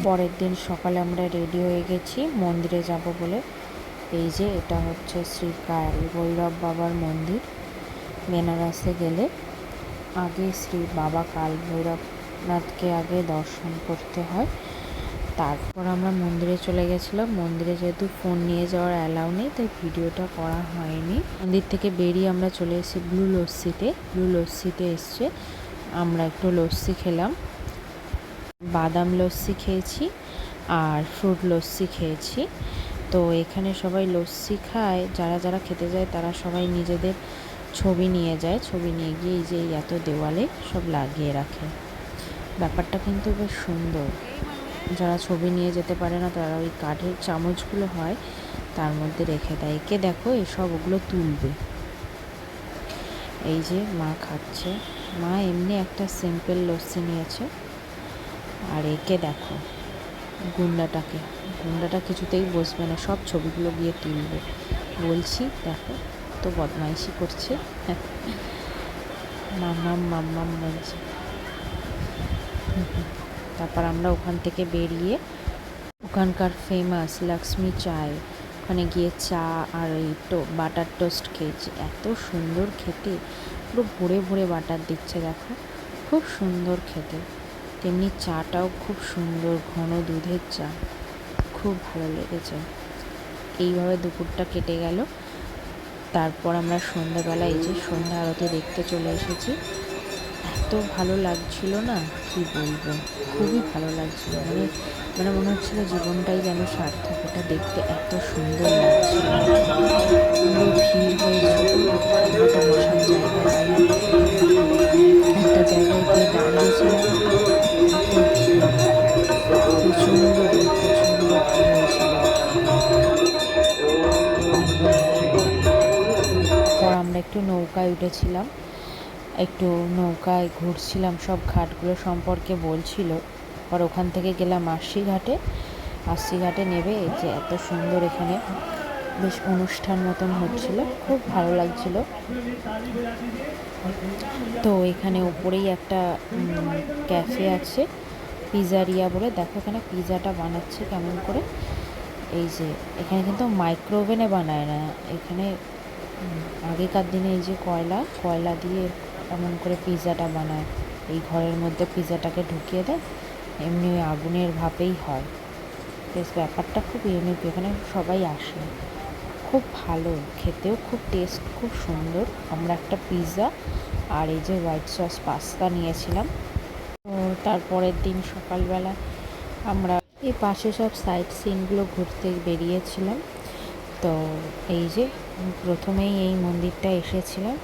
পরের দিন সকালে আমরা রেডি হয়ে গেছি মন্দিরে যাব বলে। এই যে এটা হচ্ছে শ্রী কাল ভৈরব বাবার মন্দির। বেনারসে গেলে আগে শ্রী বাবা কাল ভৈরবনাথকে আগে দর্শন করতে হয়, তারপর আমরা মন্দিরে চলে গেছিলাম। মন্দিরে যেহেতু ফোন নিয়ে যাওয়ার অ্যালাউ নেই, তাই ভিডিওটা করা হয়নি। মন্দির থেকে বেরিয়ে আমরা চলে এসেছি ব্লু লস্যিতে এসছে। আমরা একটু লস্যি খেলাম, বাদাম লস্যি খেয়েছি আর ফ্রুট লস্যি খেয়েছি। তো এখানে সবাই লস্যি খায়, যারা যারা খেতে যায় তারা সবাই নিজেদের ছবি নিয়ে যায়। ছবি নিয়ে গিয়ে এই যে এত দেওয়ালে সব লাগিয়ে রাখে। ব্যাপারটা কিন্তু বেশ সুন্দর। যারা ছবি নিয়ে যেতে পারে না তারা ওই কাঠের চামচগুলো হয় তার মধ্যে রেখে দেয়। একে দেখো এসব ওগুলো তুলবে। এই যে মা খাচ্ছে, মা এমনি একটা সিম্পল লস্যি নিয়েছে। আর একে দেখো গুন্ডাটা কিছুতেই বসবে না, সব ছবিগুলো গিয়ে তুলবে। বলছি দেখো তো বদমাইশি করছে, মাম্মাম মাম্মাম বলছে। তারপর আমরা ওখান থেকে বেরিয়ে ওখানকার ফেমাস লক্ষ্মী চায় ওখানে গিয়ে চা আর এই বাটার টোস্ট খেয়েছি। এত সুন্দর খেতে, পুরো ভরে ভরে বাটার দিচ্ছে দেখো, খুব সুন্দর খেতে। তেমনি চাটাও খুব সুন্দর, ঘন দুধের চা, খুব ভালো লেগেছে। এইভাবে দুপুরটা কেটে গেল। তারপর আমরা সন্ধ্যাবেলা এই যে সন্ধ্যা আরতি দেখতে চলে এসেছি। এত ভালো লাগছিল না কি বলবো, খুবই ভালো লাগছিল। মানে মনে হচ্ছিল জীবনটাই যেন সার্থক। এটা দেখতে এত সুন্দর লাগছিল। পুরো ভিড় হয়েছিল, আমরা তো বসার জায়গা পাইনি, একটা জায়গায় গিয়ে দাঁড়িয়েছিলাম। প্রচণ্ড ভিড় হয়েছিল। পর আমরা একটু নৌকায় উঠেছিলাম, একটু নৌকায় ঘুরছিলাম, সব ঘাটগুলো সম্পর্কে বলছিল। পর ওখান থেকে গেলাম আশি ঘাটে নেবে যে এত সুন্দর এখানে বেশ অনুষ্ঠান মতন হচ্ছিল, খুব ভালো লাগছিল। তো এখানে উপরেই একটা ক্যাফে আছে পিজারিয়া বলে। দেখো এখানে পিজাটা বানাচ্ছে কেমন করে। এই যে এখানে কিন্তু মাইক্রোওভেনে বানায় না, এখানে আগেকার দিনে এই যে কয়লা দিয়ে এমন করে পিজাটা বানায়। এই ঘরের মধ্যে পিজাটাকে ঢুকিয়ে দেয়, এমনি ওই আগুনের ভাপেই হয়। বেশ ব্যাপারটা খুব ইউনিক। এখানে সবাই আসে, খুব ভালো খেতেও, খুব টেস্ট খুব সুন্দর। আমরা একটা পিৎজা আর এই যে হোয়াইট সস পাস্তা নিয়েছিলাম। তো তারপরের দিন সকালবেলা আমরা এই পাশে সব সাইট সিনগুলো ঘুরতে বেরিয়েছিলাম। তো এই যে প্রথমেই এই মন্দিরটা এসেছিলাম,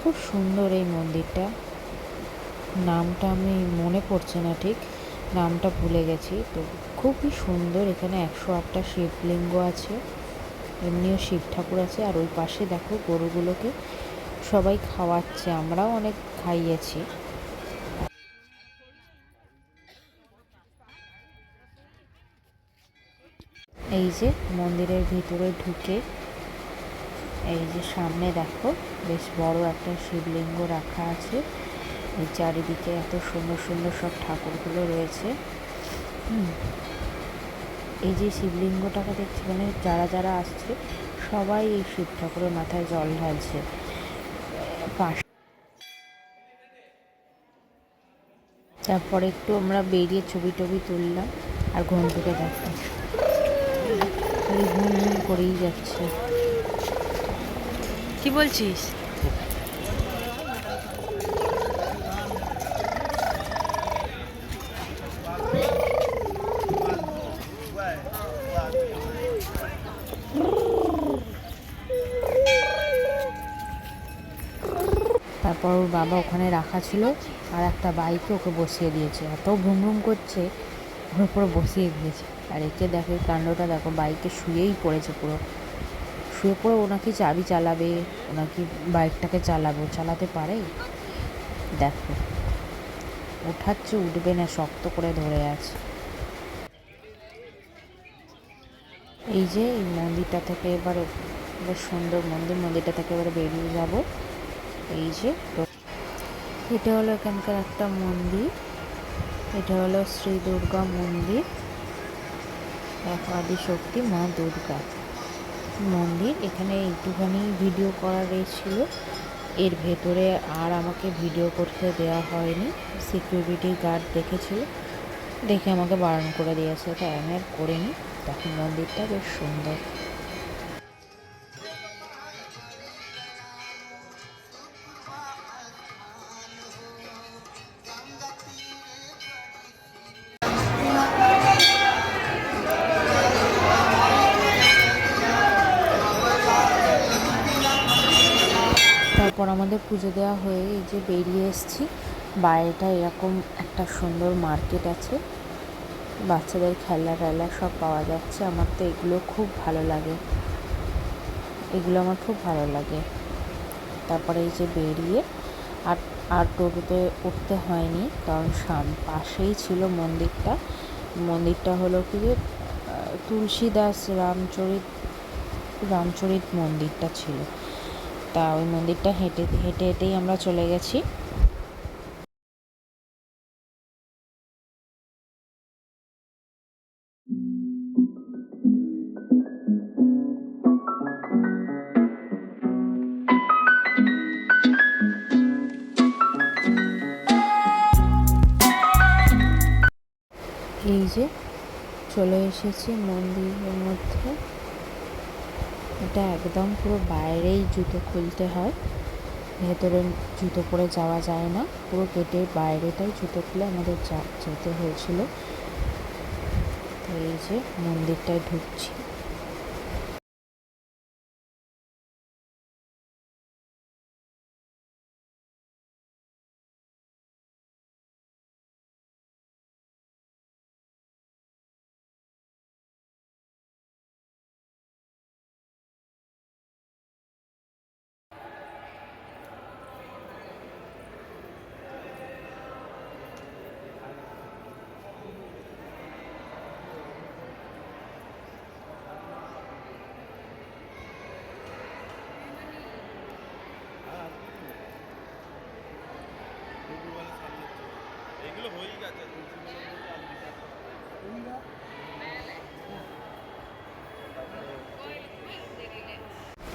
খুব সুন্দর এই মন্দিরটা। নামটা আমি মনে পড়ছে না, ঠিক নামটা ভুলে গেছি। তো খুবই সুন্দর। এখানে 108টা শিবলিঙ্গ আছে, এমনিও শিব ঠাকুর আছে। আর ওই পাশে দেখো গরুগুলোকে সবাই খাওয়াচ্ছে, আমরাও অনেক খাইয়েছি। এই যে মন্দিরের ভিতরে ঢুকে এই যে সামনে দেখো বেশ বড় একটা শিবলিঙ্গ রাখা আছে। এই চারিদিকে এত সুন্দর সুন্দর সব ঠাকুরগুলো রয়েছে। এই যে শিবলিঙ্গটাকে দেখছি, মানে যারা যারা আসছে সবাই এই শিব ঠাকুরের মাথায় জল ঢালছে। তারপরে একটু আমরা বেরিয়ে ছবি টবি তুললাম। আর ঘন্টুকে দেখো ঘুম করেই যাচ্ছে। কি বলছিস? তারপর ওর বাবা ওখানে রাখা ছিল আর একটা বাইকে ওকে বসিয়ে দিয়েছে। এত ভ্রুম করছে, ওর উপরে বসিয়ে দিয়েছে। আর একে দেখো কাণ্ডটা দেখো, বাইকে শুয়েই পড়েছে, পুরো শুয়ে পড়ে। ও নাকি চাবি চালাবে, ও নাকি বাইকটাকে চালাবে, চালাতে পারে। দেখো ওঠাচ্ছে, উঠবে না, শক্ত করে ধরে আছে। এই যে এই মন্দিরটা থেকে এবার বেশ সুন্দর মন্দিরটা থেকে এবারে বেরিয়ে যাব। এই যে এটা হলো এখানকার একটা মন্দির, এটা হলো শ্রী দুর্গা মন্দির। দেখো আদিশক্তি মা দুর্গা মন্দির। এখানে একটুখানি ভিডিও করার ছিল, এর ভেতরে আর আমাকে ভিডিও করতে দেওয়া হয়নি। সিকিউরিটি গার্ড দেখেছিল, দেখে আমাকে বারণ করে দিয়েছে, তাই আমি আর করিনি। দেখো মন্দিরটা বেশ সুন্দর। তারপর আমাদের পুজো দেওয়া হয়ে এই যে বেরিয়ে এসেছি। বাইরেটা এরকম একটা সুন্দর মার্কেট আছে, বাচ্চাদের খেলনা টেলনা সব পাওয়া যাচ্ছে। আমার তো এগুলো খুব ভালো লাগে, এগুলো আমার খুব ভালো লাগে। তারপরে এই যে বেরিয়ে আর আর টোটোতে উঠতে হয়নি, কারণ পাশেই ছিল মন্দিরটা। মন্দিরটা হলো কি যে তুলসীদাস রামচরিত মন্দিরটা ছিল। তা ওই মন্দিরটা হেঁটে হেঁটে হেঁটেই আমরা চলে গেছি। এই যে চলে এসেছি মন্দিরের মধ্যে। এটা একদম পুরো বাইরেই জুতো খুলতে হয়, ভেতরে জুতো পরে যাওয়া যায় না। পুরো গেটের বাইরেটাই জুতো খুলে আমাদের যেতে হয়েছিল। তো এই যে মন্দিরটায় ঢুকছি।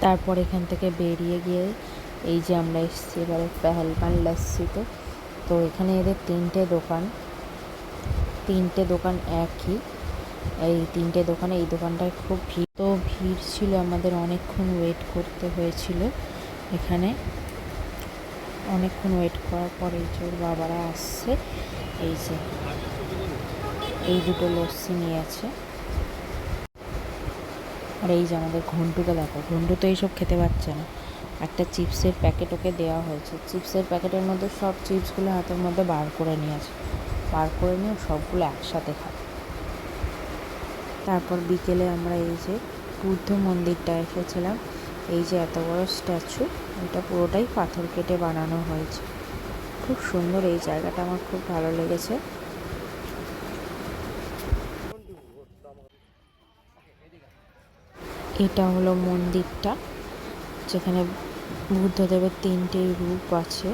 তারপর এখান থেকে বেরিয়ে গিয়ে এই যে আমরা এসেছি এবারে পেহেলগান লস্যিতে। তো এখানে এদের তিনটে দোকান একই। এই তিনটে দোকানে এই দোকানটায় খুব ভিড় ছিল, আমাদের অনেকক্ষণ ওয়েট করতে হয়েছিল এখানে। অনেকক্ষণ ওয়েট করার পরে এই যে ওর বাবারা আসছে, এই যে এই দুটো লস্যি নিয়েছে। আর এই যে আমাদের ঘন্টুকে দেখো, ঘন্টু তো এইসব খেতে পারছে না। একটা চিপসের প্যাকেট ওকে দেওয়া হয়েছে, চিপসের প্যাকেটের মধ্যে সব চিপসগুলো হাতের মধ্যে বার করে নিয়েছে, বার করে নিয়ে সবগুলো একসাথে খাবে। তারপর বিকেলে আমরা এই যে বুদ্ধ মন্দিরটা এসেছিলাম। এই যে এত বড় স্ট্যাচু, এটা পুরোটাই পাথর কেটে বানানো হয়েছে। খুব সুন্দর এই জায়গাটা, আমার খুব ভালো লেগেছে। এটা হলো মন্দিরটা, যেখানে বুদ্ধদেবের তিনটে রূপ আছে।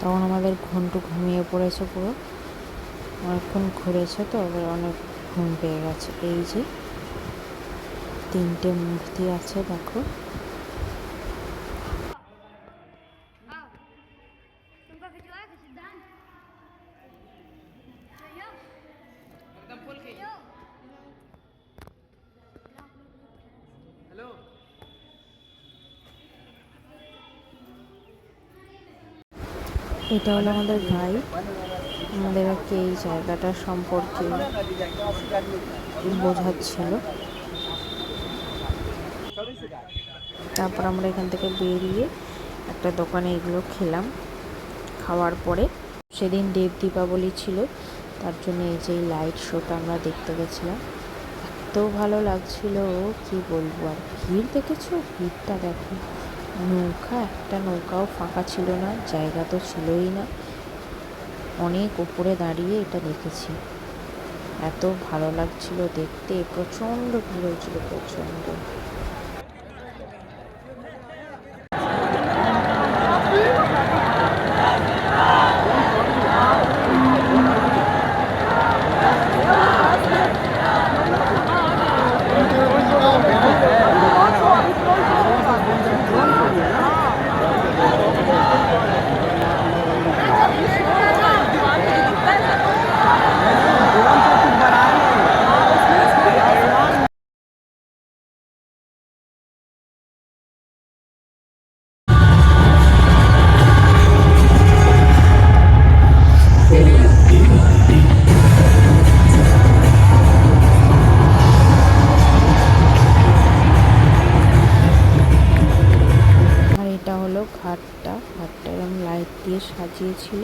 তখন আমাদের ঘন্টু ঘুমিয়ে পড়েছে, পুরো অনেকক্ষণ ঘুরেছে তো, এবার অনেক ঘুম পেয়ে গেছে। এই যে তিনটে মূর্তি আছে দেখো। এটা হলো আমাদের গাইড, আমাদেরকে এই জায়গাটা সম্পর্কে বোঝাচ্ছিল। তারপর আমরা এখান থেকে বেরিয়ে একটা দোকানে এগুলো খেলাম। খাওয়ার পরে সেদিন দেব দীপাবলি ছিল, তার জন্য এই যে লাইট শোটা আমরা দেখতে গেছিলাম। এত ভালো লাগছিল কি বলবো। আর ভিড় দেখেছো, ভিড়টা দেখো। একটা নৌকাও ফাঁকা ছিল না, জায়গা তো ছিলই না। অনেক উপরে দাঁড়িয়ে এটা দেখেছি, এত ভালো লাগছিল দেখতে। প্রচণ্ড ভিড় হয়েছিল, প্রচণ্ড। হয়েছিল।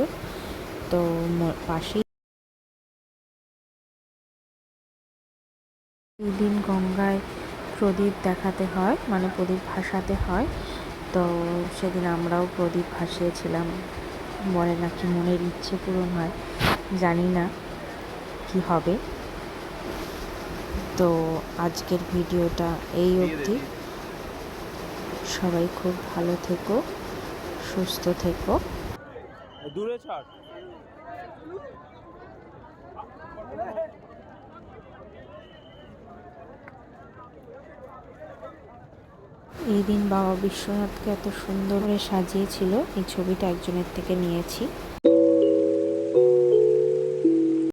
তো পাশেই এই দিন গঙ্গায় প্রদীপ দেখাতে হয়, মানে প্রদীপ ভাসাতে হয়। তো সেদিন আমরাও প্রদীপ ভাসিয়েছিলাম। বলে নাকি মনের ইচ্ছে পূরণ হয়, জানি না কি হবে। তো আজকের ভিডিওটা এই অবধি। সবাই খুব ভালো থেকো, সুস্থ থেকো। দূরে ছাড়। এই দিন বাবা বিশ্বনাথকে এত সুন্দর করে সাজিয়েছিল, এই ছবিটা একজনের থেকে নিয়েছি।